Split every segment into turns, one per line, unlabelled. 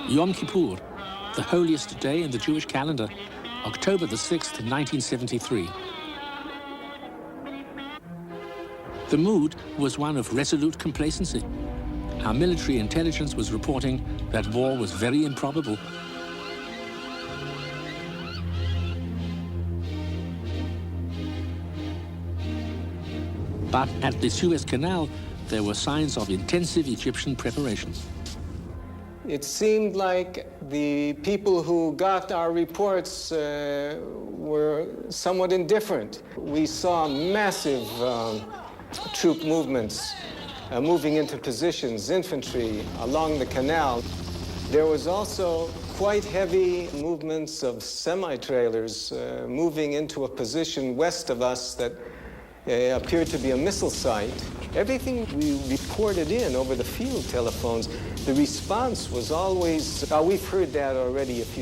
Yom Kippur, the holiest day in the Jewish calendar, October the 6th, 1973. The mood was one of resolute complacency. Our military intelligence was reporting that war was very improbable. But at the Suez Canal, there were signs of intensive Egyptian preparations.
It seemed like the people who got our reports were somewhat indifferent. We saw massive troop movements moving into positions, infantry along the canal. There was also quite heavy movements of semi-trailers moving into a position west of us that appeared to be a missile site. Everything we reported in over the field telephones, the response was always, we've heard that already. If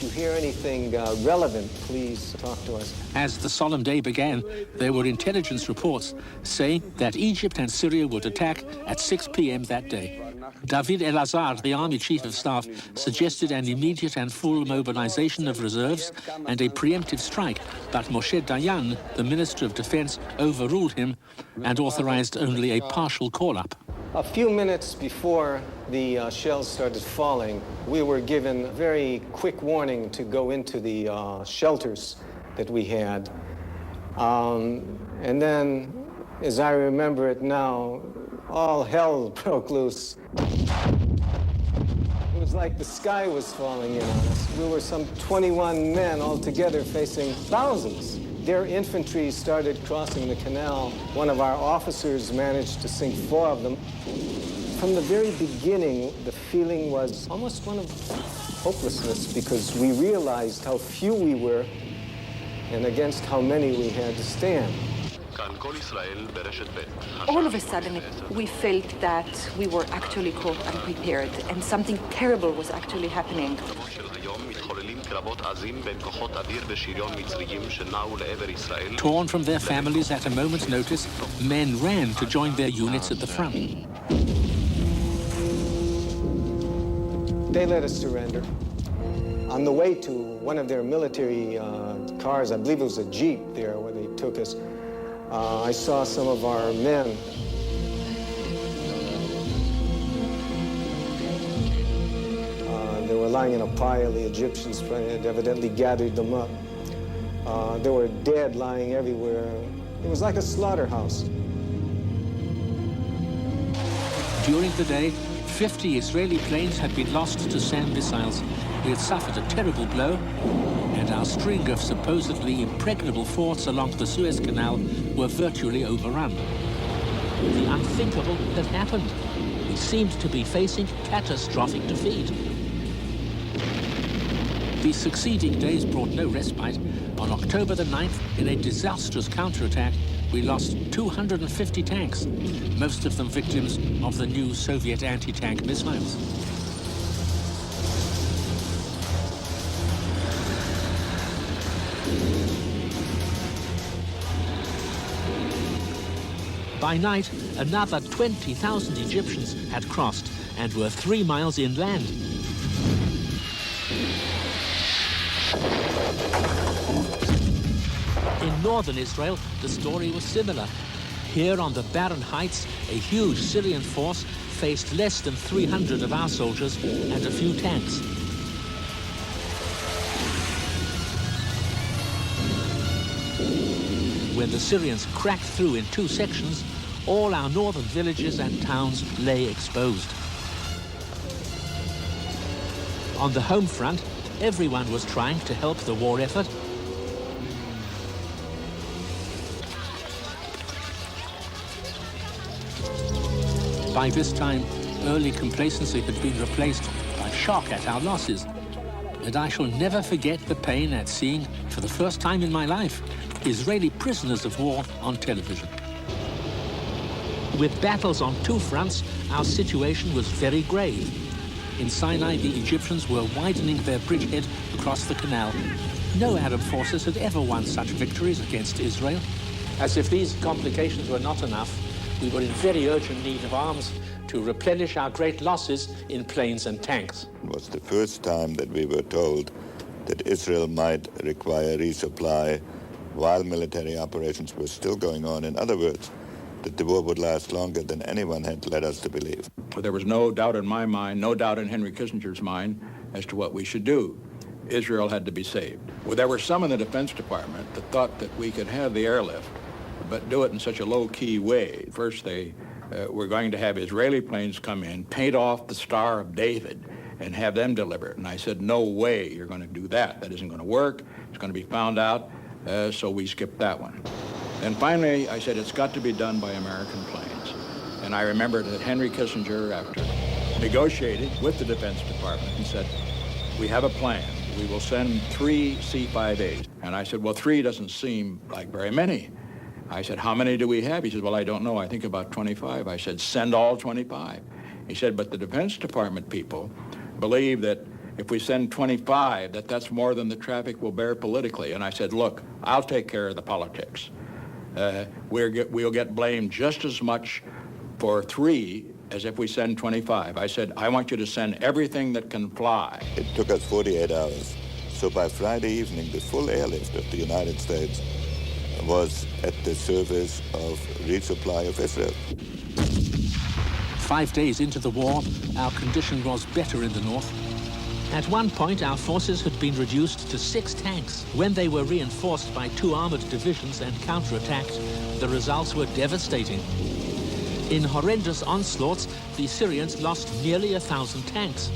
you hear anything relevant, please talk to us.
As the solemn day began, there were intelligence reports saying that Egypt and Syria would attack at 6 p.m. that day. David El-Azhar, the Army Chief of Staff, suggested an immediate and full mobilization of reserves and a preemptive strike, but Moshe Dayan, the Minister of Defense, overruled him and authorized only a partial call-up.
A few minutes before the shells started falling, we were given very quick warning to go into the shelters that we had. And then, as I remember it now, all hell broke loose. It was like the sky was falling in on us. We were some 21 men altogether facing thousands. Their infantry started crossing the canal. One of our officers managed to sink 4 of them. From the very beginning, the feeling was almost one of hopelessness because we realized how few we were and against how many we had to stand.
All of a sudden, we felt that we were actually caught unprepared and something terrible was actually happening.
Torn from their families at a moment's notice, men ran to join their units at the front.
They let us surrender. On the way to one of their military cars, I believe it was a Jeep there where they took us, I saw some of our men. They were lying in a pile. The Egyptians had evidently gathered them up. There were dead lying everywhere. It was like a slaughterhouse.
During the day, 50 Israeli planes had been lost to SAM missiles. We had suffered a terrible blow, and our string of supposedly impregnable forts along the Suez Canal were virtually overrun. The unthinkable had happened. We seemed to be facing catastrophic defeat. The succeeding days brought no respite. On October the 9th, in a disastrous counterattack, we lost 250 tanks, most of them victims of the new Soviet anti-tank missiles. By night, another 20,000 Egyptians had crossed and were 3 miles inland. In northern Israel, the story was similar. Here on the barren heights, a huge Syrian force faced less than 300 of our soldiers and a few tanks. When the Syrians cracked through in 2 sections, all our northern villages and towns lay exposed. On the home front, everyone was trying to help the war effort. By this time, early complacency had been replaced by shock at our losses. And I shall never forget the pain at seeing, for the first time in my life, Israeli prisoners of war on television. With battles on 2 fronts, our situation was very grave. In Sinai, the Egyptians were widening their bridgehead across the canal. No Arab forces had ever won such victories against Israel. As if these complications were not enough, we were in very urgent need of arms to replenish our great losses in planes and tanks.
It was the first time that we were told that Israel might require resupply while military operations were still going on. In other words, that the war would last longer than anyone had led us to believe.
There was no doubt in my mind, no doubt in Henry Kissinger's mind as to what we should do. Israel had to be saved. Well, there were some in the Defense Department that thought that we could have the airlift, but do it in such a low-key way. First, they were going to have Israeli planes come in, paint off the Star of David, and have them deliver it. And I said, no way you're going to do that. That isn't going to work. It's going to be found out. So we skipped that one. And finally, I said, it's got to be done by American planes. And I remember that Henry Kissinger, after negotiating with the Defense Department, and said, we have a plan. We will send 3 C-5As. And I said, well, 3 doesn't seem like very many. I said, how many do we have? He said, well, I don't know. I think about 25. I said, send all 25. He said, but the Defense Department people believe that if we send 25, that's more than the traffic will bear politically. And I said, look, I'll take care of the politics. We'll get blamed just as much for 3 as if we send 25. I said, I want you to send everything that can fly.
It took us 48 hours. So by Friday evening, the full airlift of the United States was at the service of resupply of Israel.
5 days into the war, our condition was better in the north. At one point, our forces had been reduced to 6 tanks. When they were reinforced by 2 armored divisions and counterattacked, the results were devastating. In horrendous onslaughts, the Syrians lost nearly 1,000 tanks.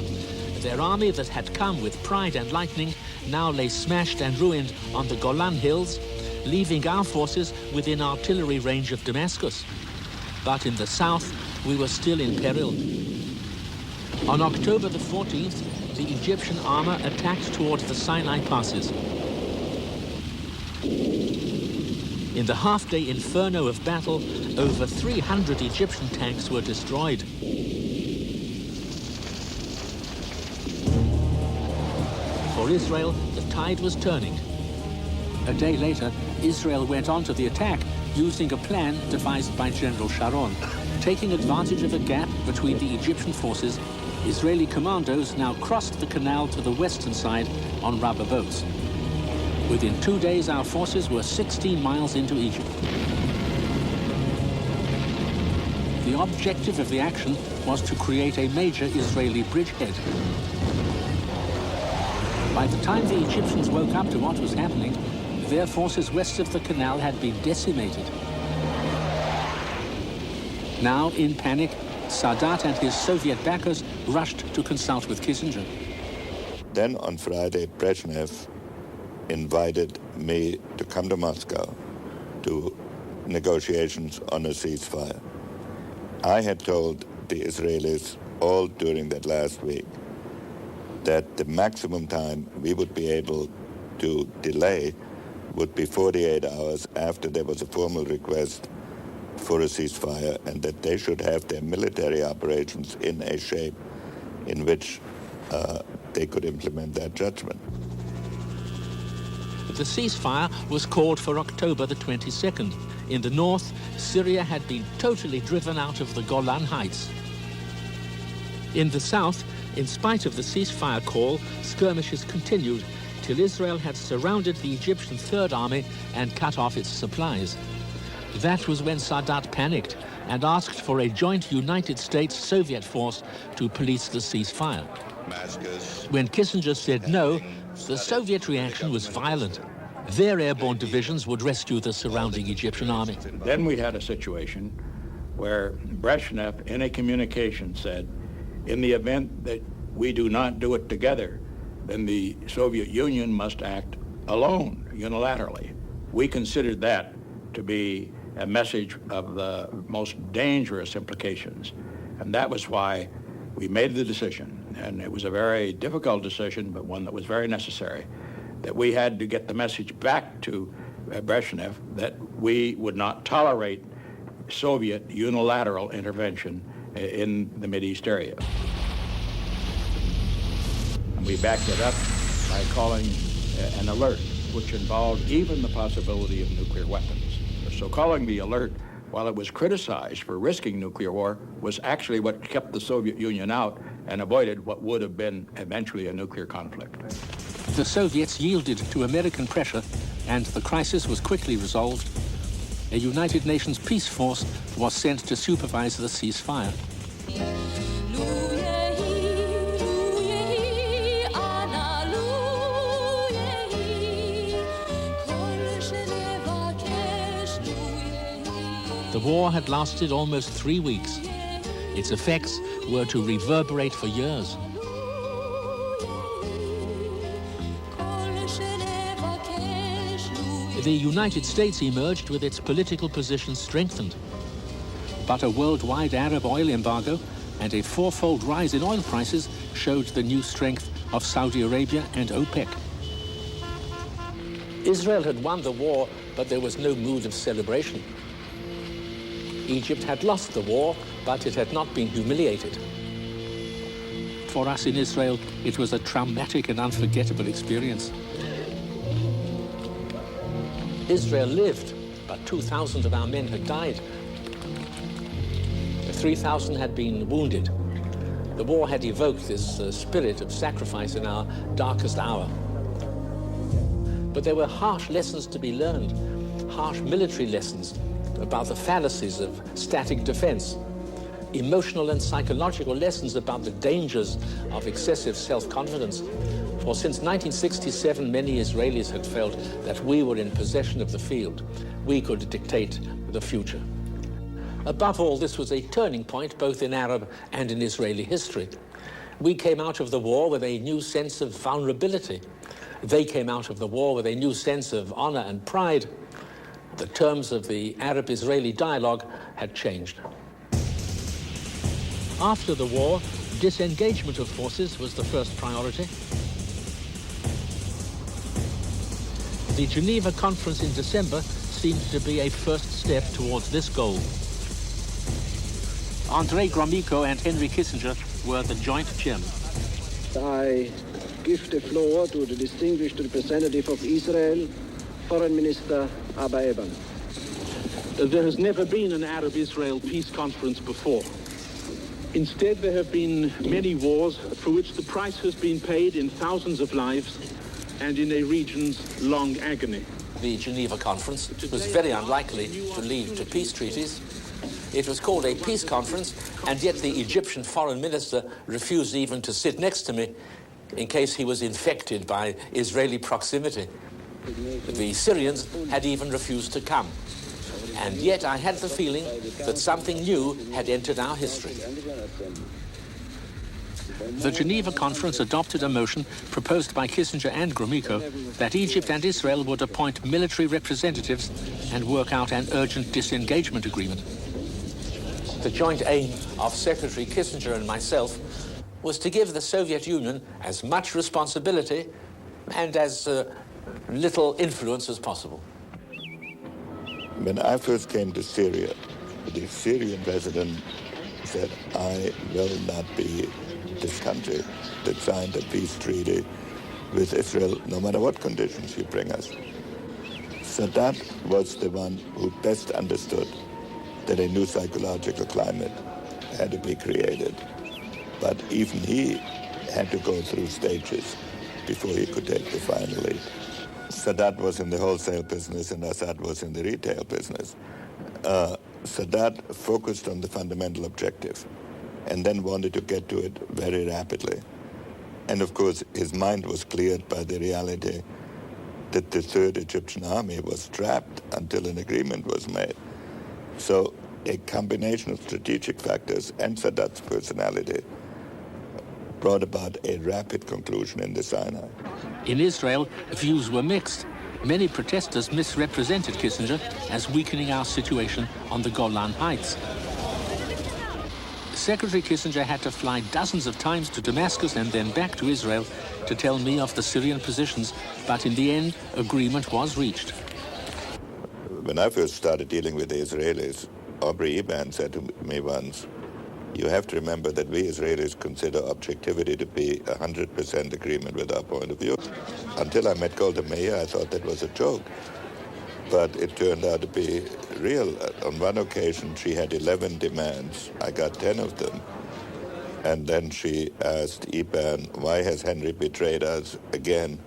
Their army that had come with pride and lightning now lay smashed and ruined on the Golan Hills, leaving our forces within artillery range of Damascus. But in the south, we were still in peril. On October the 14th, the Egyptian armor attacked towards the Sinai passes. In the half-day inferno of battle, over 300 Egyptian tanks were destroyed. For Israel, the tide was turning. A day later, Israel went on to the attack using a plan devised by General Sharon. Taking advantage of a gap between the Egyptian forces, Israeli commandos now crossed the canal to the western side on rubber boats. Within 2 days, our forces were 16 miles into Egypt. The objective of the action was to create a major Israeli bridgehead. By the time the Egyptians woke up to what was happening, their forces west of the canal had been decimated. Now, in panic, Sadat and his Soviet backers rushed to consult with Kissinger.
Then on Friday, Brezhnev invited me to come to Moscow to negotiations on a ceasefire. I had told the Israelis all during that last week that the maximum time we would be able to delay would be 48 hours after there was a formal request for a ceasefire, and that they should have their military operations in a shape in which they could implement that judgment.
The ceasefire was called for October the 22nd. In the north, Syria had been totally driven out of the Golan Heights. In the south, in spite of the ceasefire call, skirmishes continued till Israel had surrounded the Egyptian Third Army and cut off its supplies. That was when Sadat panicked and asked for a joint United States-Soviet force to police the ceasefire. When Kissinger said no, the Soviet reaction was violent. Their airborne divisions would rescue the surrounding Egyptian army.
Then we had a situation where Brezhnev, in a communication, said, in the event that we do not do it together, then the Soviet Union must act alone, unilaterally. We considered that to be a message of the most dangerous implications. And that was why we made the decision, and it was a very difficult decision, but one that was very necessary, that we had to get the message back to Brezhnev that we would not tolerate Soviet unilateral intervention in the Mideast area. And we backed it up by calling an alert, which involved even the possibility of nuclear weapons. So calling the alert while it was criticized for risking nuclear war, was actually what kept the Soviet Union out and avoided what would have been eventually a nuclear conflict.
The Soviets yielded to American pressure, and the crisis was quickly resolved. A United Nations peace force was sent to supervise the ceasefire. The war had lasted almost 3 weeks. Its effects were to reverberate for years. The United States emerged with its political position strengthened. But a worldwide Arab oil embargo and a fourfold rise in oil prices showed the new strength of Saudi Arabia and OPEC. Israel had won the war, but there was no mood of celebration. Egypt had lost the war, but it had not been humiliated. For us in Israel, it was a traumatic and unforgettable experience. Israel lived, but 2,000 of our men had died. 3,000 had been wounded. The war had evoked this spirit of sacrifice in our darkest hour. But there were harsh lessons to be learned, harsh military lessons about the fallacies of static defense, emotional and psychological lessons about the dangers of excessive self-confidence. For since 1967, many Israelis had felt that we were in possession of the field. We could dictate the future. Above all, this was a turning point both in Arab and in Israeli history. We came out of the war with a new sense of vulnerability. They came out of the war with a new sense of honor and pride. The terms of the Arab-Israeli dialogue had changed. After the war, disengagement of forces was the first priority. The Geneva Conference in December seemed to be a first step towards this goal. Andrei Gromyko and Henry Kissinger were the joint chairmen.
I give the floor to the distinguished representative of Israel, Foreign Minister Abba Eban.
There has never been an Arab-Israel peace conference before. Instead, there have been many wars for which the price has been paid in thousands of lives and in a region's long agony.
The Geneva Conference was very unlikely to lead to peace treaties. It was called a peace conference, and yet the Egyptian foreign minister refused even to sit next to me in case he was infected by Israeli proximity. The Syrians had even refused to come. And yet I had the feeling that something new had entered our history. The Geneva Conference adopted a motion proposed by Kissinger and Gromyko that Egypt and Israel would appoint military representatives and work out an urgent disengagement agreement. The joint aim of Secretary Kissinger and myself was to give the Soviet Union as much responsibility and as little influence as possible.
When I first came to Syria, the Syrian president said, I will not be this country that signed a peace treaty with Israel, no matter what conditions you bring us. Sadat was the one who best understood that a new psychological climate had to be created. But even he had to go through stages before he could take the final lead. Sadat was in the wholesale business and Assad was in the retail business. Sadat focused on the fundamental objective and then wanted to get to it very rapidly. And of course, his mind was cleared by the reality that the Third Egyptian Army was trapped until an agreement was made. So a combination of strategic factors and Sadat's personality brought about a rapid conclusion in the Sinai.
In Israel, views were mixed. Many protesters misrepresented Kissinger as weakening our situation on the Golan Heights. Secretary Kissinger had to fly dozens of times to Damascus and then back to Israel to tell me of the Syrian positions, but in the end, agreement was reached.
When I first started dealing with the Israelis, Aubrey Eban said to me once, you have to remember that we Israelis consider objectivity to be 100% agreement with our point of view. Until I met Golda Meir, I thought that was a joke. but it turned out to be real. On one occasion, she had 11 demands. I got 10 of them. And then she asked Iban, why has Henry betrayed us again?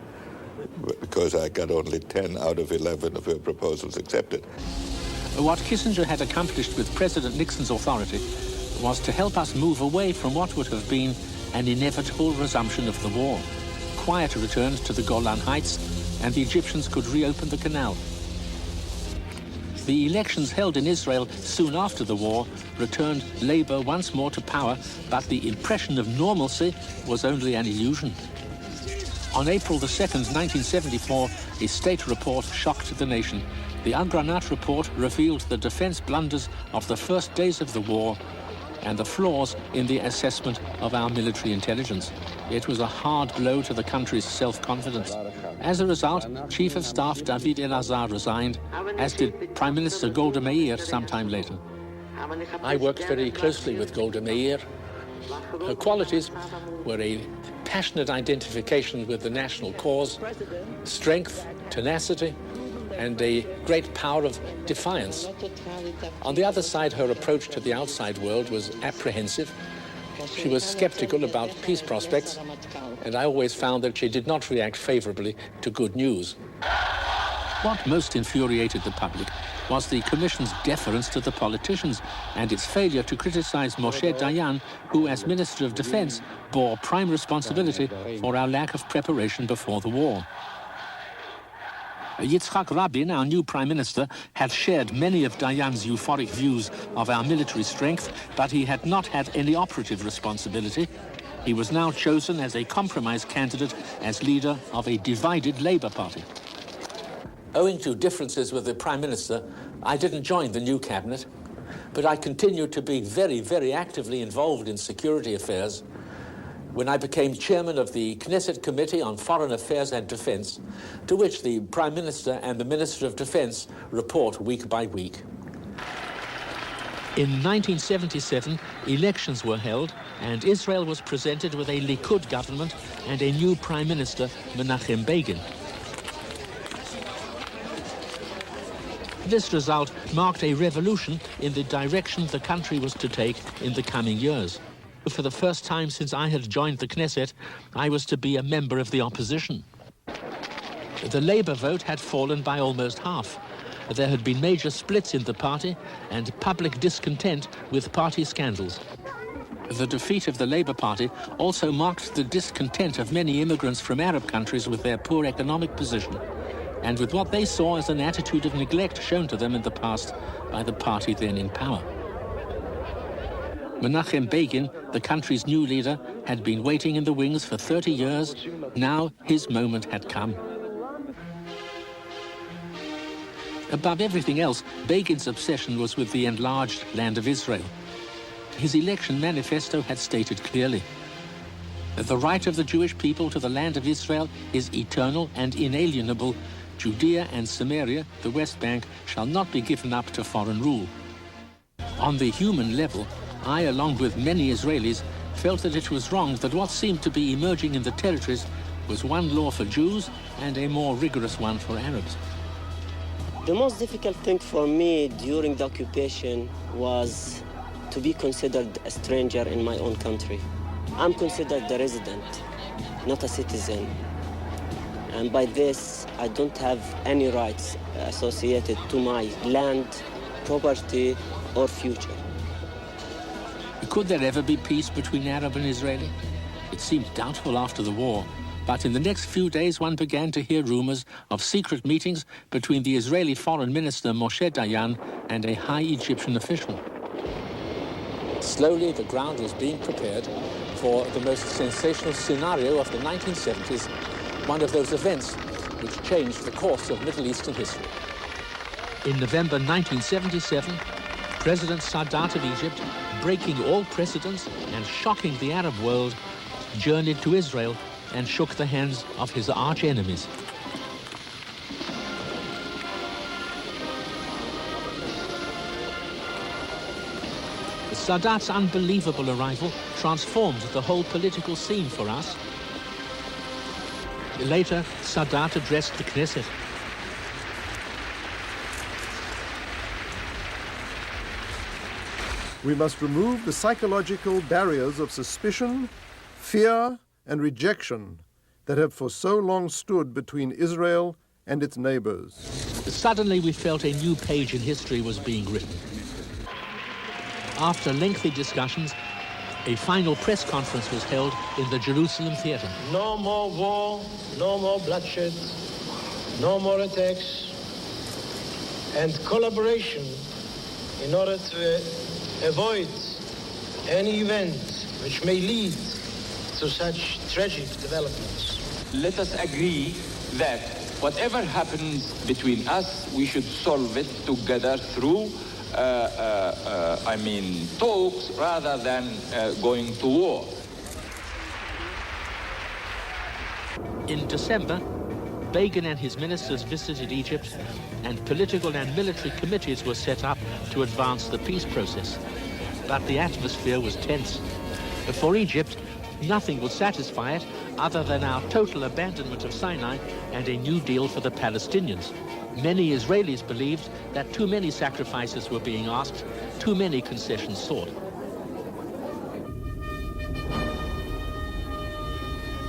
Because I got only 10 out of 11 of her proposals accepted.
What Kissinger had accomplished with President Nixon's authority was to help us move away from what would have been an inevitable resumption of the war. Quiet returned to the Golan Heights, and the Egyptians could reopen the canal. The elections held in Israel soon after the war returned Labour once more to power, but the impression of normalcy was only an illusion. On April the 2nd, 1974, a state report shocked the nation. The Agranat report revealed the defense blunders of the first days of the war and the flaws in the assessment of our military intelligence. It was a hard blow to the country's self-confidence. As a result, Chief of Staff David Elazar resigned, as did Prime Minister Golda Meir sometime later. I worked very closely with Golda Meir. Her qualities were a passionate identification with the national cause, strength, tenacity, and a great power of defiance. On the other side, her approach to the outside world was apprehensive. She was skeptical about peace prospects, and I always found that she did not react favorably to good news. What most infuriated the public was the Commission's deference to the politicians and its failure to criticize Moshe Dayan, who, as Minister of Defense, bore prime responsibility for our lack of preparation before the war. Yitzhak Rabin, our new Prime Minister, had shared many of Dayan's euphoric views of our military strength, but he had not had any operative responsibility. He was now chosen as a compromise candidate as leader of a divided Labour Party. Owing to differences with the Prime Minister, I didn't join the new cabinet, but I continued to be very, very actively involved in security affairs. When I became chairman of the Knesset Committee on Foreign Affairs and Defense, to which the Prime Minister and the Minister of Defense report week by week. In 1977, elections were held, and Israel was presented with a Likud government and a new Prime Minister, Menachem Begin. This result marked a revolution in the direction the country was to take in the coming years. For the first time since I had joined the Knesset, I was to be a member of the opposition. The Labour vote had fallen by almost half. There had been major splits in the party and public discontent with party scandals. The defeat of the Labour Party also marked the discontent of many immigrants from Arab countries with their poor economic position, and with what they saw as an attitude of neglect shown to them in the past by the party then in power. Menachem Begin, the country's new leader, had been waiting in the wings for 30 years. Now his moment had come. Above everything else, Begin's obsession was with the enlarged land of Israel. His election manifesto had stated clearly that the right of the Jewish people to the land of Israel is eternal and inalienable. Judea and Samaria, the West Bank, shall not be given up to foreign rule. On the human level, I, along with many Israelis, felt that it was wrong that what seemed to be emerging in the territories was one law for Jews and a more rigorous one for Arabs.
The most difficult thing for me during the occupation was to be considered a stranger in my own country. I'm considered a resident, not a citizen. And by this, I don't have any rights associated to my land, property, or future.
Could there ever be peace between Arab and Israeli? It seemed doubtful after the war, but in the next few days one began to hear rumors of secret meetings between the Israeli Foreign Minister Moshe Dayan and a high Egyptian official. Slowly the ground was being prepared for the most sensational scenario of the 1970s, one of those events which changed the course of Middle Eastern history. In November 1977, President Sadat of Egypt, breaking all precedents and shocking the Arab world, journeyed to Israel and shook the hands of his arch-enemies. Sadat's unbelievable arrival transformed the whole political scene for us. Later, Sadat addressed the Knesset.
We must remove the psychological barriers of suspicion, fear, and rejection that have for so long stood between Israel and its neighbors.
Suddenly we felt a new page in history was being written. After lengthy discussions, a final press conference was held in the Jerusalem theater.
No more war, no more bloodshed, no more attacks, and collaboration in order to avoid any event which may lead to such tragic developments.
Let us agree that whatever happens between us, we should solve it together through talks rather than going to war.
In December, Begin and his ministers visited Egypt, and political and military committees were set up to advance the peace process. But the atmosphere was tense. For Egypt, nothing would satisfy it other than our total abandonment of Sinai and a new deal for the Palestinians. Many Israelis believed that too many sacrifices were being asked, too many concessions sought.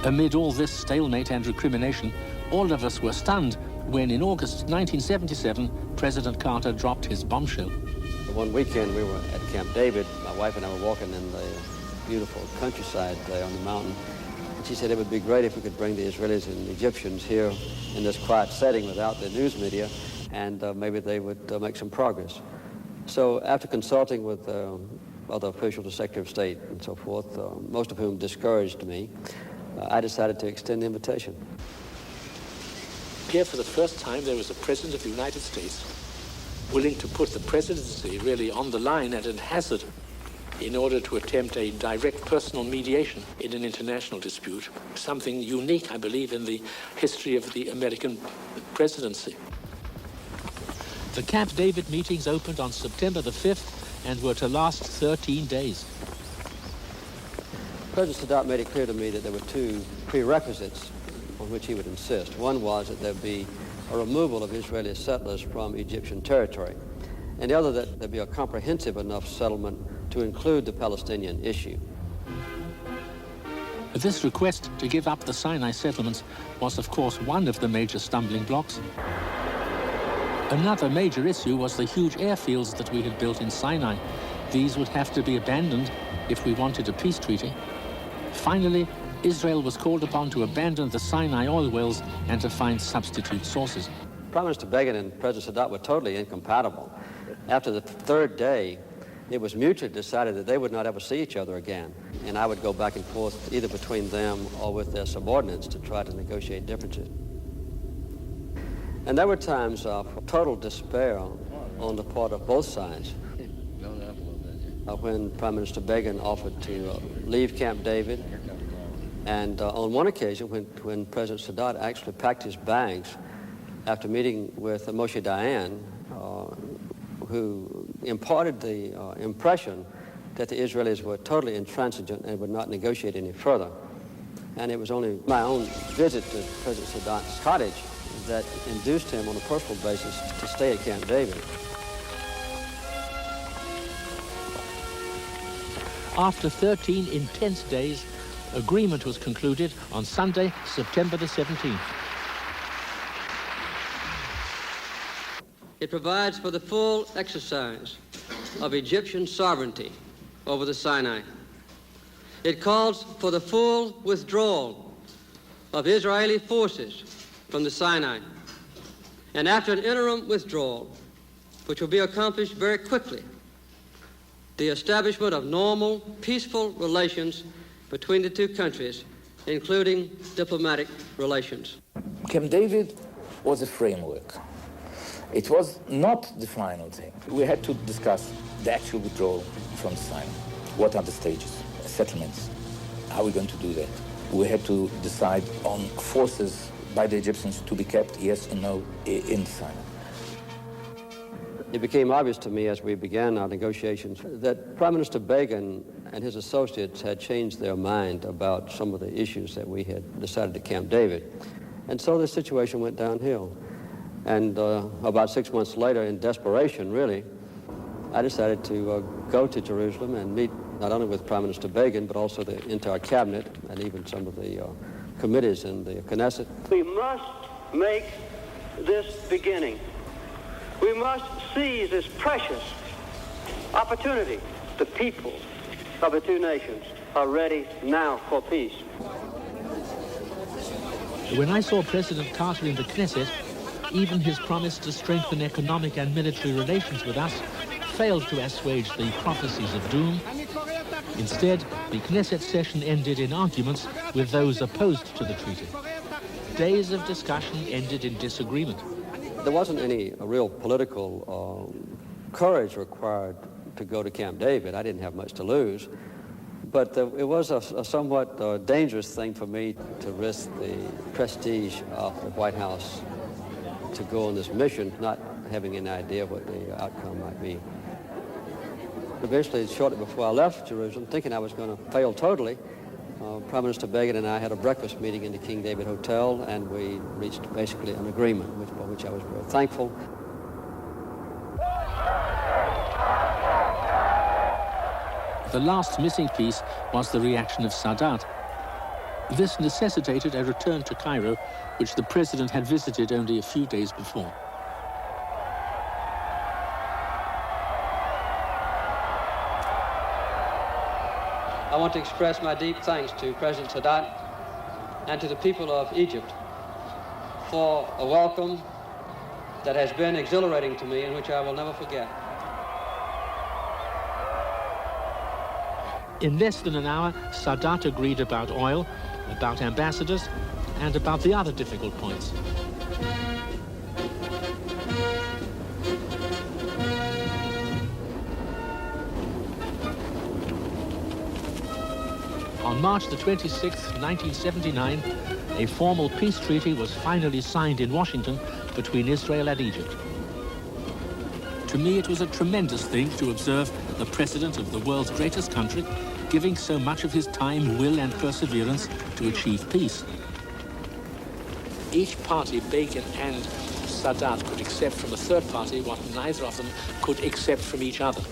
Amid all this stalemate and recrimination, all of us were stunned when in August 1977, President Carter dropped his bombshell.
One weekend we were at Camp David. My wife and I were walking in the beautiful countryside there on the mountain. And she said it would be great if we could bring the Israelis and the Egyptians here in this quiet setting without the news media, and maybe they would make some progress. So after consulting with other officials, the Secretary of State and so forth, most of whom discouraged me, I decided to extend the invitation.
Here for the first time there was a President of the United States willing to put the presidency really on the line at a hazard in order to attempt a direct personal mediation in an international dispute, something unique, I believe, in the history of the American presidency. The Camp David meetings opened on September the 5th and were to last 13 days.
President Sadat made it clear to me that there were two prerequisites on which he would insist. One was that there be a removal of Israeli settlers from Egyptian territory, and the other that there be a comprehensive enough settlement to include the Palestinian issue.
This request to give up the Sinai settlements was, of course, one of the major stumbling blocks. Another major issue was the huge airfields that we had built in Sinai. These would have to be abandoned if we wanted a peace treaty. Finally, Israel was called upon to abandon the Sinai oil wells and to find substitute sources.
Prime Minister Begin and President Sadat were totally incompatible. After the third day, it was mutually decided that they would not ever see each other again, and I would go back and forth either between them or with their subordinates to try to negotiate differences. And there were times of total despair on the part of both sides. When Prime Minister Begin offered to leave Camp David, and on one occasion when President Sadat actually packed his bags after meeting with Moshe Dayan, who imparted the impression that the Israelis were totally intransigent and would not negotiate any further. And it was only my own visit to President Sadat's cottage that induced him on a personal basis to stay at Camp David.
After 13 intense days, agreement was concluded on Sunday, September the 17th.
It provides for the full exercise of Egyptian sovereignty over the Sinai. It calls for the full withdrawal of Israeli forces from the Sinai. And after an interim withdrawal, which will be accomplished very quickly, the establishment of normal, peaceful relations between the two countries, including diplomatic relations.
Camp David was a framework. It was not the final thing. We had to discuss the actual withdrawal from Sinai. What are the stages, settlements? How are we going to do that? We had to decide on forces by the Egyptians to be kept, yes or no, in Sinai.
It became obvious to me as we began our negotiations that Prime Minister Begin and his associates had changed their mind about some of the issues that we had decided at Camp David. And so the situation went downhill. And about 6 months later, in desperation, really, I decided to go to Jerusalem and meet not only with Prime Minister Begin, but also the entire cabinet and even some of the committees in the Knesset.
We must make this beginning. We must seize this precious opportunity. The people of the two nations are ready now for peace.
When I saw President Carter in the Knesset, even his promise to strengthen economic and military relations with us failed to assuage the prophecies of doom. Instead, the Knesset session ended in arguments with those opposed to the treaty. Days of discussion ended in disagreement.
There wasn't any real political courage required to go to Camp David. I didn't have much to lose. But it was a somewhat dangerous thing for me to risk the prestige of the White House to go on this mission, not having any idea what the outcome might be. Eventually, shortly before I left Jerusalem, thinking I was going to fail totally, Prime Minister Begin and I had a breakfast meeting in the King David Hotel, and we reached basically an agreement, for which I was very thankful.
The last missing piece was the reaction of Sadat. This necessitated a return to Cairo, which the president had visited only a few days before.
I want to express my deep thanks to President Sadat and to the people of Egypt for a welcome that has been exhilarating to me and which I will never forget.
In less than an hour, Sadat agreed about oil, about ambassadors, and about the other difficult points. On March the 26th, 1979, a formal peace treaty was finally signed in Washington between Israel and Egypt. To me, it was a tremendous thing to observe the president of the world's greatest country giving so much of his time, will, and perseverance to achieve peace. Each party, Begin and Sadat, could accept from a third party what neither of them could accept from each other.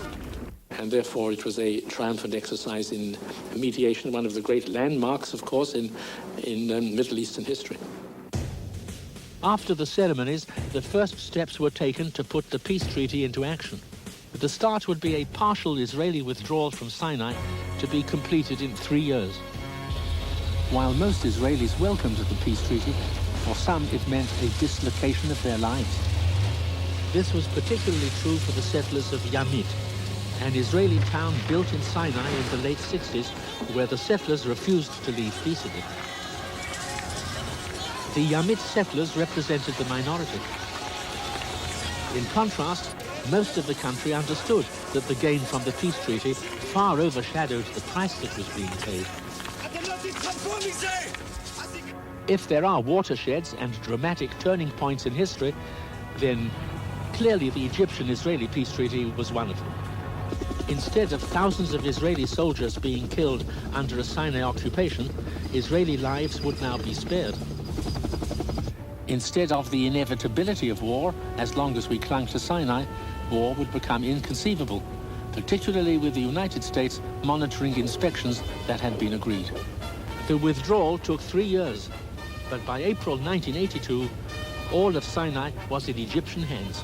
And therefore it was a triumphant exercise in mediation, one of the great landmarks, of course, in Middle Eastern history. After the ceremonies, the first steps were taken to put the peace treaty into action. The start would be a partial Israeli withdrawal from Sinai to be completed in 3 years. While most Israelis welcomed the peace treaty, for some it meant a dislocation of their lives. This was particularly true for the settlers of Yamit, an Israeli town built in Sinai in the late 60s, where the settlers refused to leave peaceably. The Yamit settlers represented the minority. In contrast, most of the country understood that the gain from the peace treaty far overshadowed the price that was being paid. If there are watersheds and dramatic turning points in history, then clearly the Egyptian-Israeli peace treaty was one of them. Instead of thousands of Israeli soldiers being killed under a Sinai occupation, Israeli lives would now be spared. Instead of the inevitability of war, as long as we clung to Sinai, war would become inconceivable, particularly with the United States monitoring inspections that had been agreed. The withdrawal took 3 years, but by April 1982, all of Sinai was in Egyptian hands.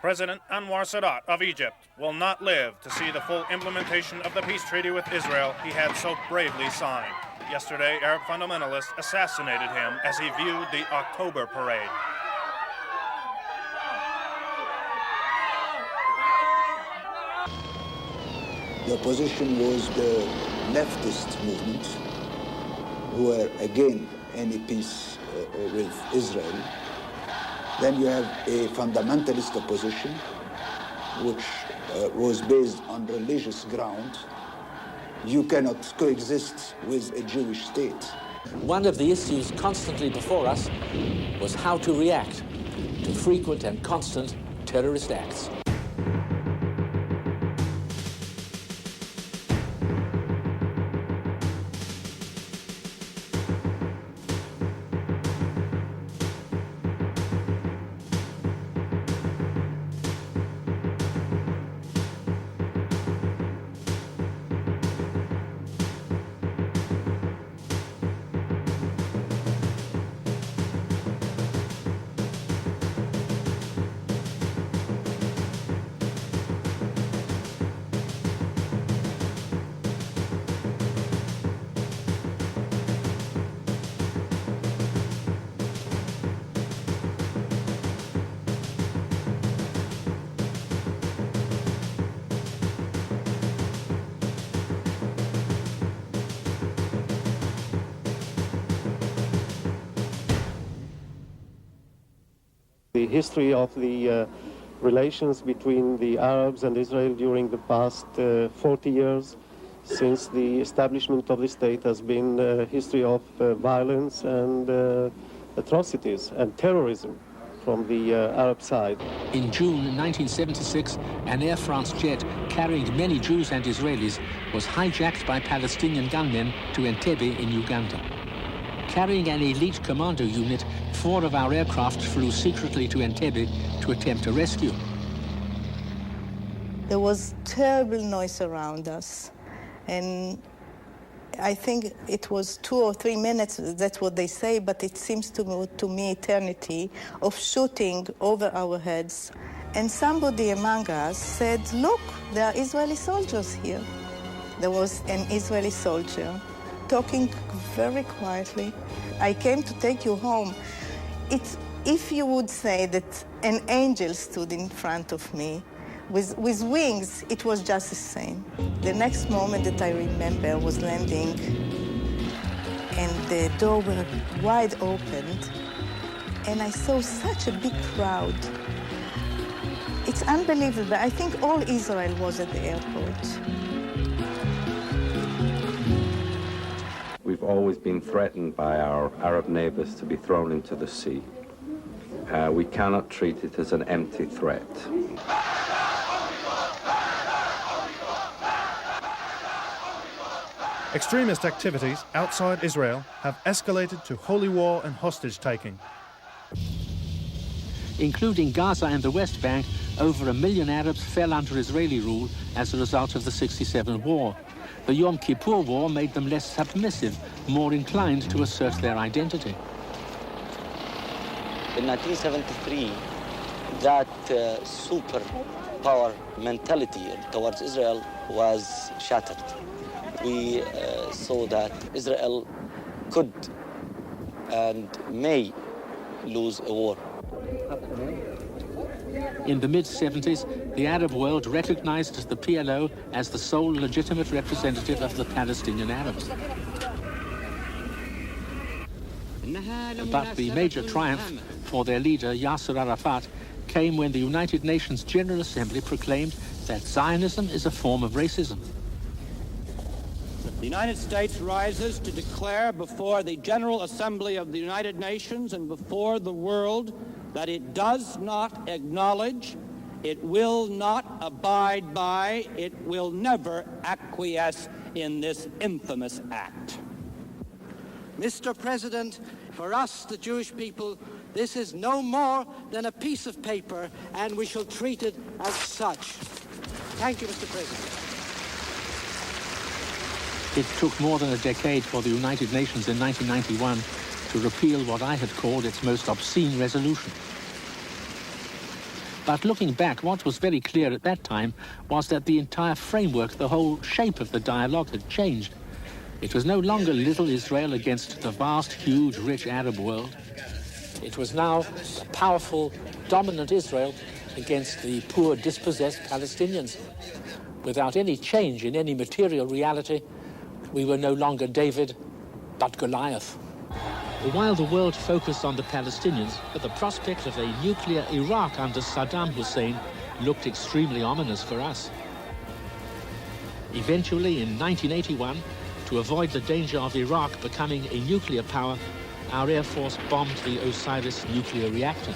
President Anwar Sadat of Egypt will not live to see the full implementation of the peace treaty with Israel he had so bravely signed. Yesterday, Arab fundamentalists assassinated him as he viewed the October parade.
The opposition was the leftist movement, who were against any peace with Israel. Then you have a fundamentalist opposition, which was based on religious ground. You cannot coexist with a Jewish state.
One of the issues constantly before us was how to react to frequent and constant terrorist acts.
the history of the relations between the Arabs and Israel during the past 40 years, since the establishment of the state, has been a history of violence and atrocities and terrorism from the Arab side.
In June 1976, an Air France jet carrying many Jews and Israelis was hijacked by Palestinian gunmen to Entebbe in Uganda. Carrying an elite commando unit, 4 of our aircraft flew secretly to Entebbe to attempt a rescue.
There was terrible noise around us, and I think it was 2 or 3 minutes, that's what they say, but it seems to me eternity of shooting over our heads. And somebody among us said, look, there are Israeli soldiers here. There was an Israeli soldier talking very quietly. I came to take you home. If you would say that an angel stood in front of me, with wings, it was just the same. The next moment that I remember was landing, and the door was wide opened, and I saw such a big crowd. It's unbelievable. I think all Israel was at the airport.
We've always been threatened by our Arab neighbors to be thrown into the sea. We cannot treat it as an empty threat.
Extremist activities outside Israel have escalated to holy war and hostage-taking.
Including Gaza and the West Bank, over 1 million Arabs fell under Israeli rule as a result of the '67 war. The Yom Kippur War made them less submissive, more inclined to assert their identity.
In 1973, that superpower mentality towards Israel was shattered. We saw that Israel could and may lose a war.
In the mid-'70s, the Arab world recognized the PLO as the sole legitimate representative of the Palestinian Arabs. But the major triumph for their leader, Yasser Arafat, came when the United Nations General Assembly proclaimed that Zionism is a form of racism.
The United States rises to declare before the General Assembly of the United Nations and before the world that it does not acknowledge, it will not abide by, it will never acquiesce in this infamous act.
Mr. President, for us, the Jewish people, this is no more than a piece of paper, and we shall treat it as such. Thank you, Mr. President.
It took more than a decade for the United Nations in 1991 to repeal what I had called its most obscene resolution. But looking back, what was very clear at that time was that the entire framework, the whole shape of the dialogue had changed. It was no longer little Israel against the vast, huge, rich Arab world. It was now a powerful, dominant Israel against the poor, dispossessed Palestinians. Without any change in any material reality, we were no longer David, but Goliath. While the world focused on the Palestinians, the prospect of a nuclear Iraq under Saddam Hussein looked extremely ominous for us. Eventually, in 1981, to avoid the danger of Iraq becoming a nuclear power, our Air Force bombed the Osiris nuclear reactor.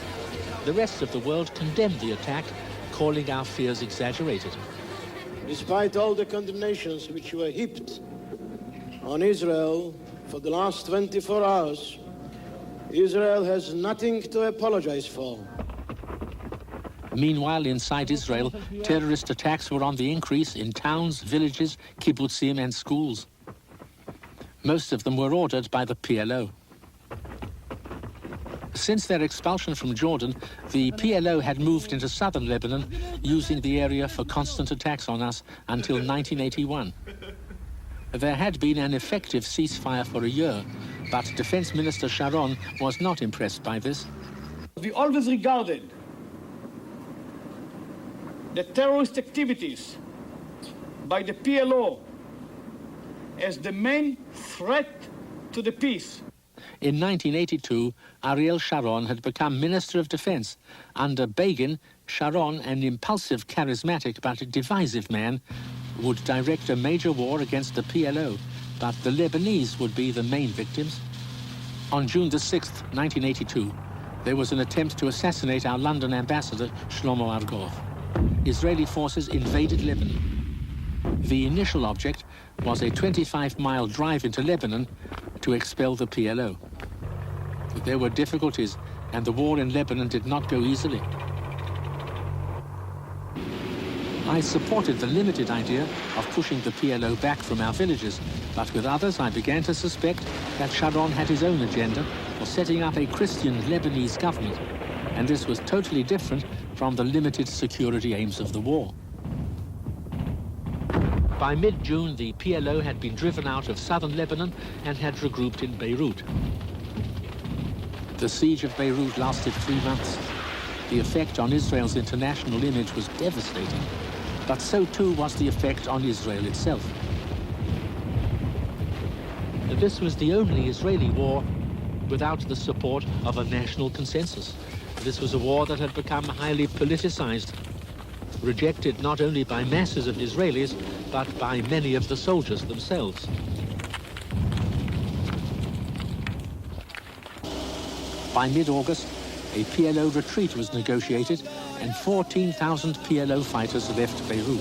The rest of the world condemned the attack, calling our fears exaggerated.
Despite all the condemnations which were heaped on Israel for the last 24 hours, Israel has nothing to apologize for.
Meanwhile, inside Israel, terrorist attacks were on the increase in towns, villages, kibbutzim, and schools. Most of them were ordered by the PLO. Since their expulsion from Jordan, the PLO had moved into southern Lebanon, using the area for constant attacks on us until 1981. There had been an effective ceasefire for a year, but Defense Minister Sharon was not impressed by this.
We always regarded the terrorist activities by the PLO as the main threat to the peace.
In 1982, Ariel Sharon had become Minister of Defense. Under Begin, Sharon, an impulsive, charismatic but divisive man, would direct a major war against the PLO, but the Lebanese would be the main victims. On June the 6th, 1982, there was an attempt to assassinate our London ambassador, Shlomo Argov. Israeli forces invaded Lebanon. The initial object was a 25-mile drive into Lebanon to expel the PLO. But there were difficulties, and the war in Lebanon did not go easily. I supported the limited idea of pushing the PLO back from our villages, but with others I began to suspect that Sharon had his own agenda for setting up a Christian Lebanese government, and this was totally different from the limited security aims of the war. By mid-June, the PLO had been driven out of southern Lebanon and had regrouped in Beirut. The siege of Beirut lasted 3 months. The effect on Israel's international image was devastating, but so too was the effect on Israel itself. This was the only Israeli war without the support of a national consensus. This was a war that had become highly politicized, rejected not only by masses of Israelis, but by many of the soldiers themselves. By mid-August, a PLO retreat was negotiated and 14,000 PLO fighters left Beirut.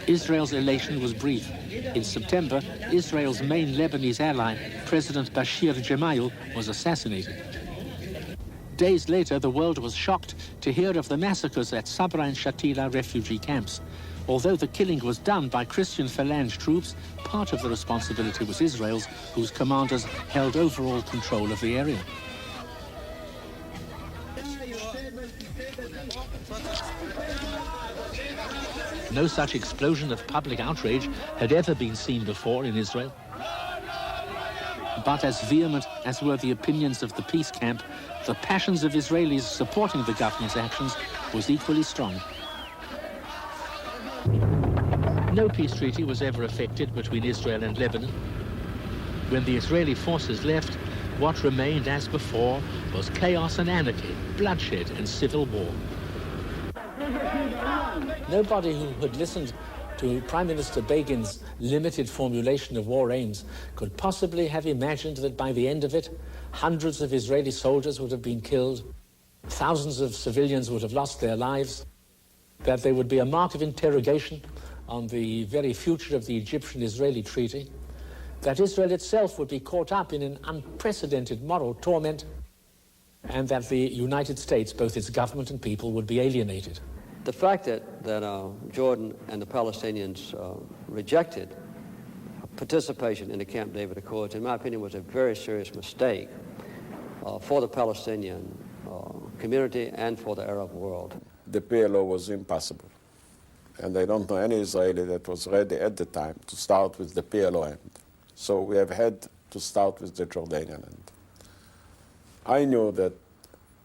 Israel's elation was brief. In September, Israel's main Lebanese ally, President Bashir Gemayel, was assassinated. Days later, the world was shocked to hear of the massacres at Sabra and Shatila refugee camps. Although the killing was done by Christian Phalange troops, part of the responsibility was Israel's, whose commanders held overall control of the area. No such explosion of public outrage had ever been seen before in Israel. But as vehement as were the opinions of the peace camp, the passions of Israelis supporting the government's actions was equally strong. No peace treaty was ever effected between Israel and Lebanon. When the Israeli forces left, what remained as before was chaos and anarchy, bloodshed and civil war. Nobody who had listened to Prime Minister Begin's limited formulation of war aims could possibly have imagined that by the end of it, hundreds of Israeli soldiers would have been killed, thousands of civilians would have lost their lives, that there would be a mark of interrogation on the very future of the Egyptian-Israeli treaty, that Israel itself would be caught up in an unprecedented moral torment, and that the United States, both its government and people, would be alienated.
The fact that Jordan and the Palestinians rejected participation in the Camp David Accords, in my opinion, was a very serious mistake for the Palestinian community and for the Arab world.
The PLO was impossible. And I don't know any Israeli that was ready at the time to start with the PLO end. So we have had to start with the Jordanian end. I knew that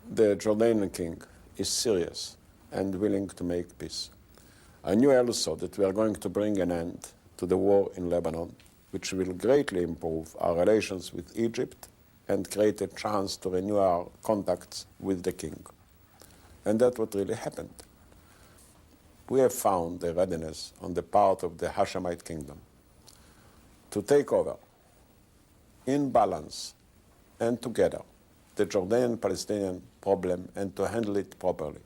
the Jordanian king is serious and willing to make peace. I knew also that we are going to bring an end to the war in Lebanon, which will greatly improve our relations with Egypt and create a chance to renew our contacts with the king. And that's what really happened. We have found a readiness on the part of the Hashemite kingdom to take over in balance and together the Jordanian-Palestinian problem and to handle it properly.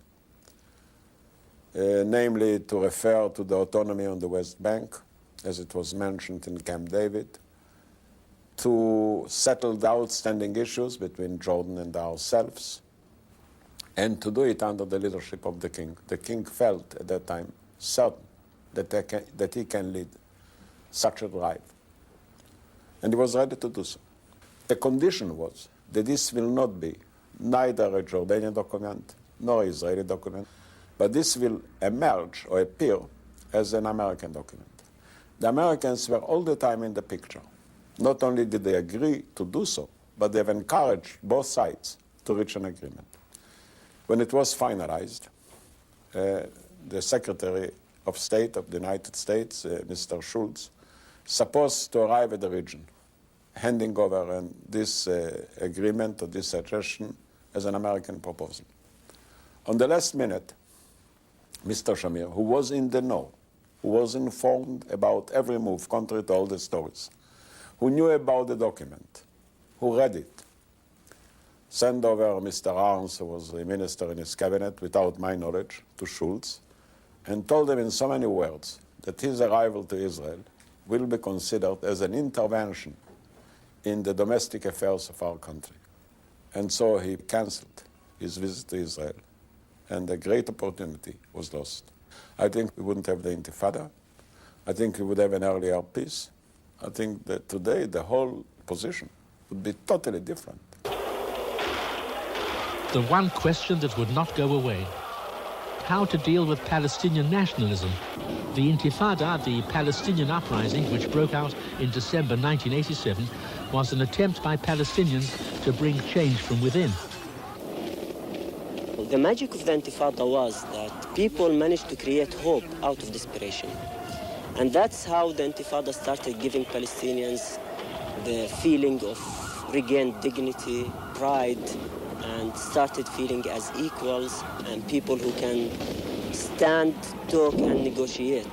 Namely, to refer to the autonomy on the West Bank, as it was mentioned in Camp David, to settle the outstanding issues between Jordan and ourselves, and to do it under the leadership of the king. The king felt at that time certain that he can lead such a drive. And he was ready to do so. The condition was that this will not be neither a Jordanian document nor an Israeli document, but this will emerge or appear as an American document. The Americans were all the time in the picture. Not only did they agree to do so, but they have encouraged both sides to reach an agreement. When it was finalized, the Secretary of State of the United States, Mr. Schultz, supposed to arrive at the region, handing over this agreement or this suggestion as an American proposal. On the last minute, Mr. Shamir, who was in the know, who was informed about every move, contrary to all the stories, who knew about the document, who read it, sent over Mr. Arns, who was the minister in his cabinet, without my knowledge, to Schulz, and told him in so many words that his arrival to Israel will be considered as an intervention in the domestic affairs of our country. And so he canceled his visit to Israel, and a great opportunity was lost. I think we wouldn't have the Intifada. I think we would have an earlier peace. I think that today the whole position would be totally different.
The one question that would not go away: how to deal with Palestinian nationalism. The Intifada, the Palestinian uprising, which broke out in December 1987, was an attempt by Palestinians to bring change from within.
The magic of the Intifada was that people managed to create hope out of desperation. And that's how the Intifada started giving Palestinians the feeling of regained dignity, pride, and started feeling as equals and people who can stand, talk, and negotiate.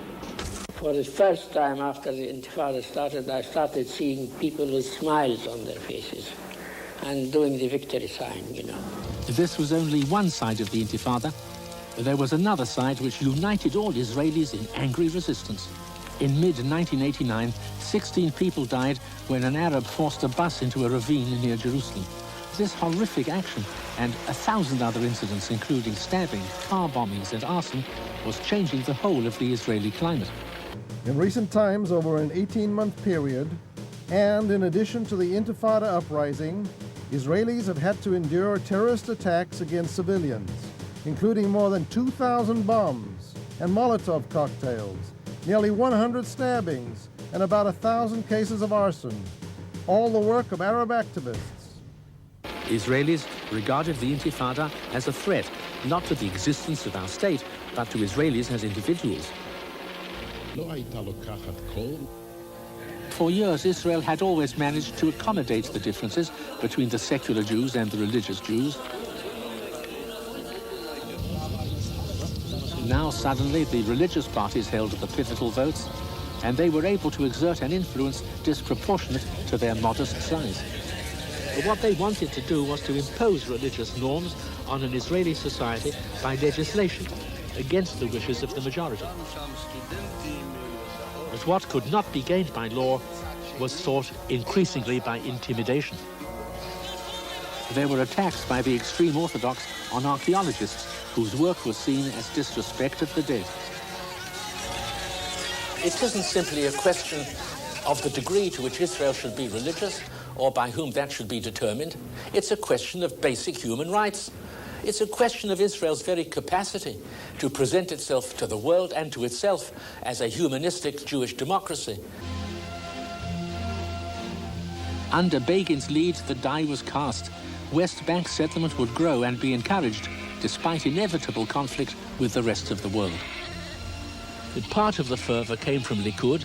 For the first time after the Intifada started, I started seeing people with smiles on their faces and doing the victory sign, you know.
This was only one side of the Intifada. There was another side which united all Israelis in angry resistance. In mid-1989, 16 people died when an Arab forced a bus into a ravine near Jerusalem. This horrific action and 1,000 other incidents, including stabbing, car bombings, and arson, was changing the whole of the Israeli climate.
In recent times, over an 18-month period, and in addition to the Intifada uprising, Israelis have had to endure terrorist attacks against civilians, including more than 2,000 bombs and Molotov cocktails, nearly 100 stabbings, and about 1,000 cases of arson, all the work of Arab activists.
Israelis regarded the Intifada as a threat, not to the existence of our state, but to Israelis as individuals. For years, Israel had always managed to accommodate the differences between the secular Jews and the religious Jews. Now, suddenly, the religious parties held the pivotal votes, and they were able to exert an influence disproportionate to their modest size. But what they wanted to do was to impose religious norms on an Israeli society by legislation, against the wishes of the majority. But what could not be gained by law was sought increasingly by intimidation. There were attacks by the extreme Orthodox on archaeologists whose work was seen as disrespect of the dead. It isn't simply a question of the degree to which Israel should be religious or by whom that should be determined. It's a question of basic human rights. It's a question of Israel's very capacity to present itself to the world and to itself as a humanistic Jewish democracy. Under Begin's lead, the die was cast. West Bank settlement would grow and be encouraged, despite inevitable conflict with the rest of the world. But part of the fervor came from Likud,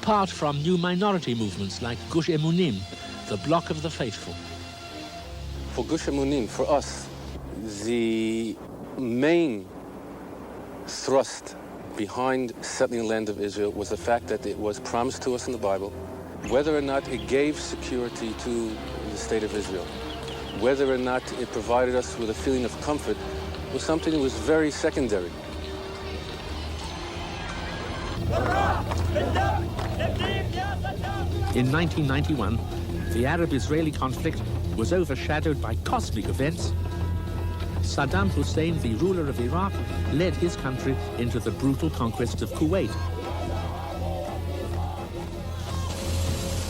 part from new minority movements like Gush Emunim, the Bloc of the Faithful.
For Gush Emunim, for us, the main thrust behind settling the land of Israel was the fact that it was promised to us in the Bible, whether or not it gave security to the state of Israel, whether or not it provided us with a feeling of comfort, was something that was very secondary.
In 1991, the Arab-Israeli conflict was overshadowed by cosmic events. Saddam Hussein, the ruler of Iraq, led his country into the brutal conquest of Kuwait.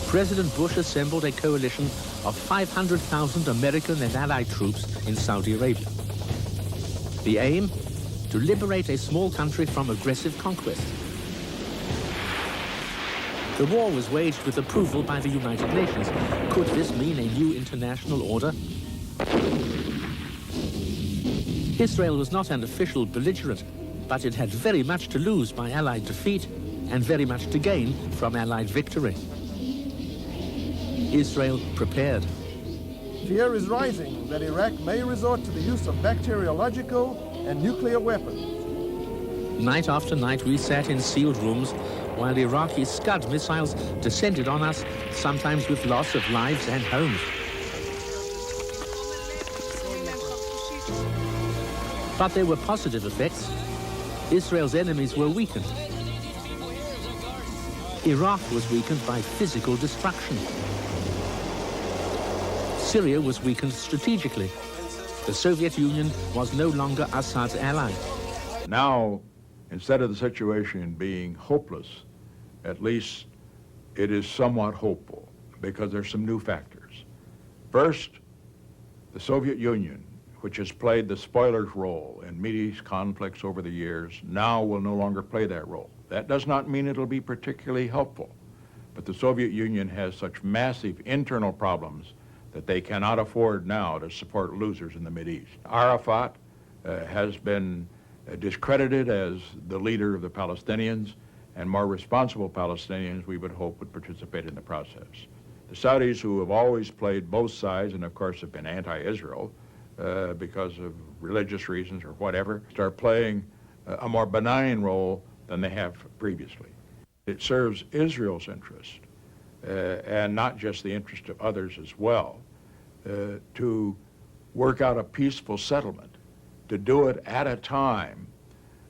President Bush assembled a coalition of 500,000 American and Allied troops in Saudi Arabia. The aim? To liberate a small country from aggressive conquest. The war was waged with approval by the United Nations. Could this mean a new international order? Israel was not an official belligerent, but it had very much to lose by Allied defeat and very much to gain from Allied victory. Israel prepared.
Fear is rising that Iraq may resort to the use of bacteriological and nuclear weapons.
Night after night, we sat in sealed rooms while Iraqi Scud missiles descended on us, sometimes with loss of lives and homes. But there were positive effects. Israel's enemies were weakened. Iraq was weakened by physical destruction. Syria was weakened strategically. The Soviet Union was no longer Assad's ally.
Now, instead of the situation being hopeless, at least it is somewhat hopeful because there's some new factors. First, the Soviet Union, which has played the spoiler's role in Mideast conflicts over the years, now will no longer play that role. That does not mean it'll be particularly helpful, but the Soviet Union has such massive internal problems that they cannot afford now to support losers in the Mideast. Arafat has been discredited as the leader of the Palestinians, and more responsible Palestinians, we would hope, would participate in the process. The Saudis, who have always played both sides and of course have been anti-Israel because of religious reasons or whatever, start playing a more benign role than they have previously. It serves Israel's interest, and not just the interest of others as well, to work out a peaceful settlement, to do it at a time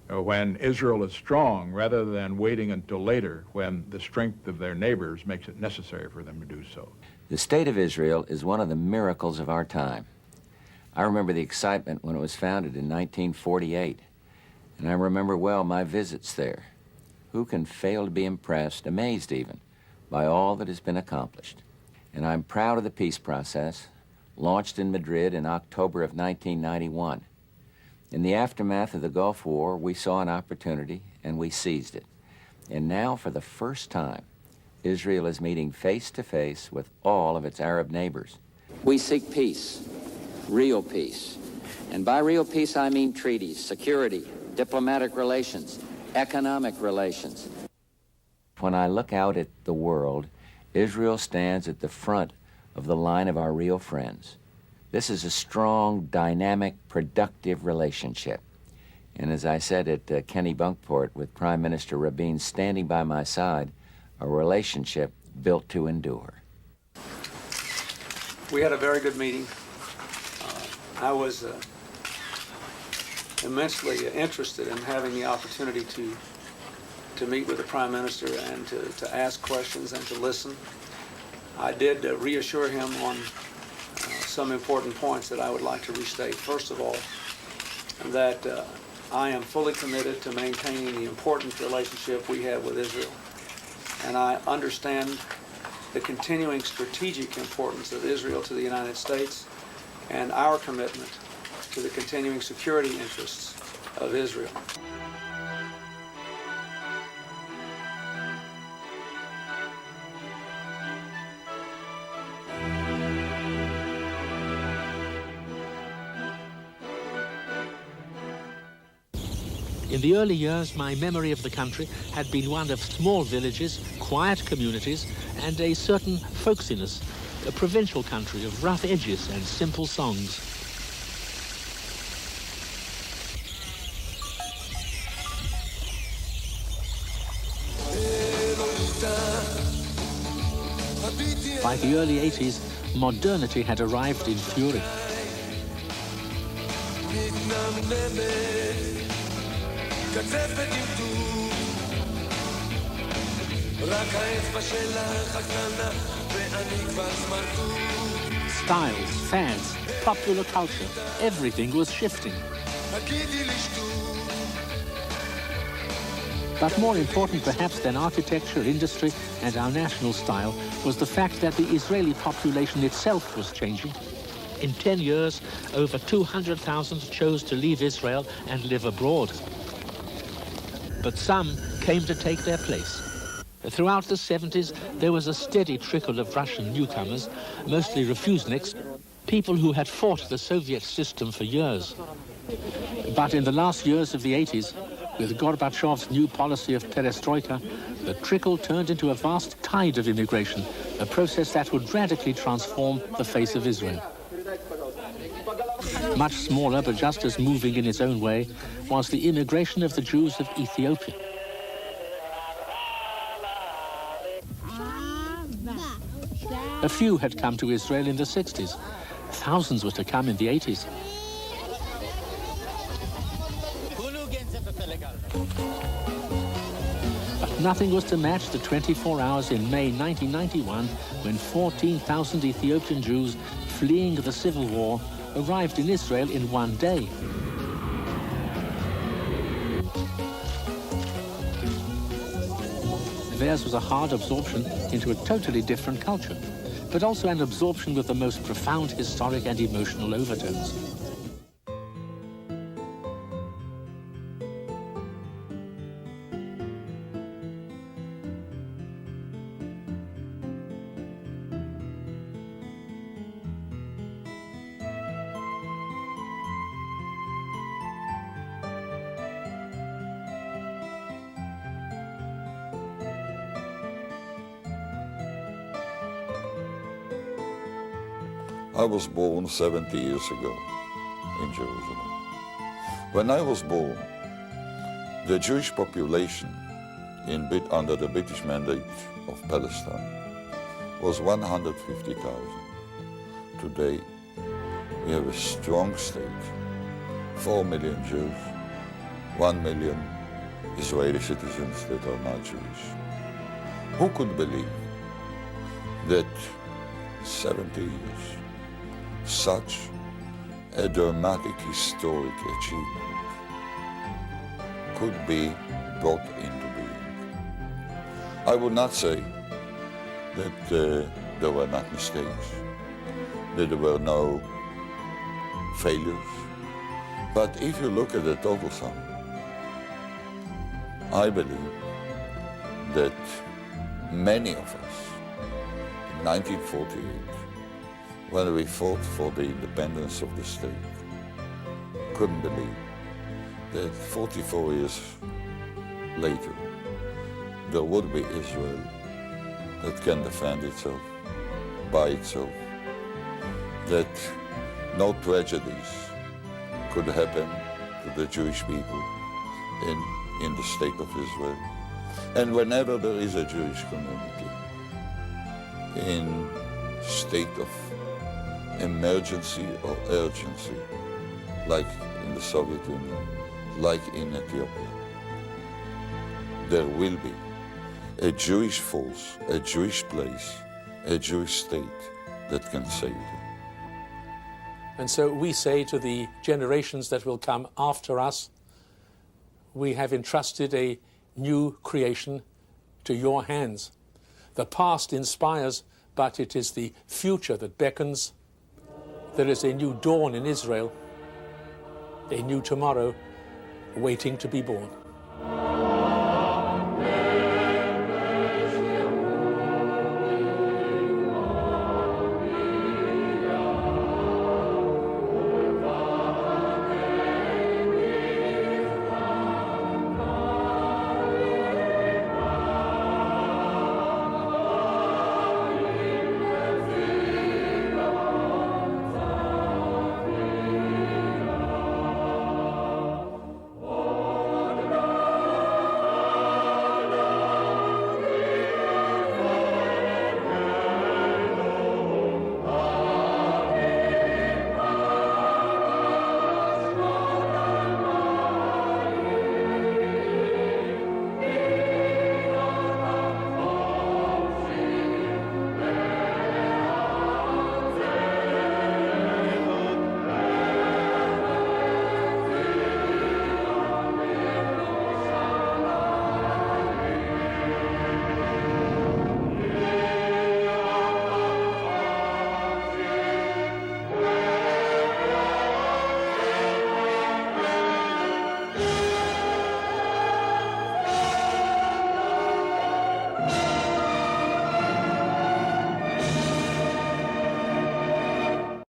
when Israel is strong, rather than waiting until later when the strength of their neighbors makes it necessary for them to do so.
The state of Israel is one of the miracles of our time. I remember the excitement when it was founded in 1948, and I remember well my visits there. Who can fail to be impressed, amazed even, by all that has been accomplished? And I'm proud of the peace process, launched in Madrid in October of 1991. In the aftermath of the Gulf War, we saw an opportunity and we seized it. And now, for the first time, Israel is meeting face to face with all of its Arab neighbors. We seek peace, real peace. And by real peace, I mean treaties, security, diplomatic relations, economic relations. When I look out at the world, Israel stands at the front of the line of our real friends. This is a strong, dynamic, productive relationship. And as I said at Kennebunkport with Prime Minister Rabin standing by my side, a relationship built to endure.
We had a very good meeting. I was immensely interested in having the opportunity to meet with the Prime Minister and to ask questions and to listen. I did reassure him on some important points that I would like to restate. First of all, that I am fully committed to maintaining the important relationship we have with Israel. And I understand the continuing strategic importance of Israel to the United States and our commitment to the continuing security interests of Israel.
In the early years, my memory of the country had been one of small villages, quiet communities, and a certain folksiness, a provincial country of rough edges and simple songs. By the early 80s, modernity had arrived in fury. Styles, fads, popular culture, everything was shifting. But more important perhaps than architecture, industry, and our national style was the fact that the Israeli population itself was changing. In 10 years, over 200,000 chose to leave Israel and live abroad. But some came to take their place. Throughout the 70s, there was a steady trickle of Russian newcomers, mostly refuseniks, people who had fought the Soviet system for years. But in the last years of the 80s, with Gorbachev's new policy of perestroika, the trickle turned into a vast tide of immigration, a process that would radically transform the face of Israel. Much smaller, but just as moving in its own way, was the immigration of the Jews of Ethiopia. A few had come to Israel in the 60s. Thousands were to come in the 80s. But nothing was to match the 24 hours in May 1991 when 14,000 Ethiopian Jews fleeing the civil war arrived in Israel in one day. Theirs was a hard absorption into a totally different culture, but also an absorption with the most profound historic and emotional overtones.
I was born 70 years ago in Jerusalem. When I was born, the Jewish population under the British Mandate of Palestine was 150,000. Today, we have a strong state, 4 million Jews, 1 million Israeli citizens that are not Jewish. Who could believe that 70 years, such a dramatic historic achievement could be brought into being? I would not say that there were not mistakes, that there were no failures, but if you look at the total sum, I believe that many of us in 1948, when we fought for the independence of the state, couldn't believe that 44 years later, there would be Israel that can defend itself by itself, that no tragedies could happen to the Jewish people in the state of Israel. And whenever there is a Jewish community in state of emergency or urgency, like in the Soviet Union, like in Ethiopia, there will be a Jewish force, a Jewish place, a Jewish state that can save them.
And so we say to the generations that will come after us, we have entrusted a new creation to your hands. The past inspires, but it is the future that beckons. There is a new dawn in Israel, a new tomorrow waiting to be born.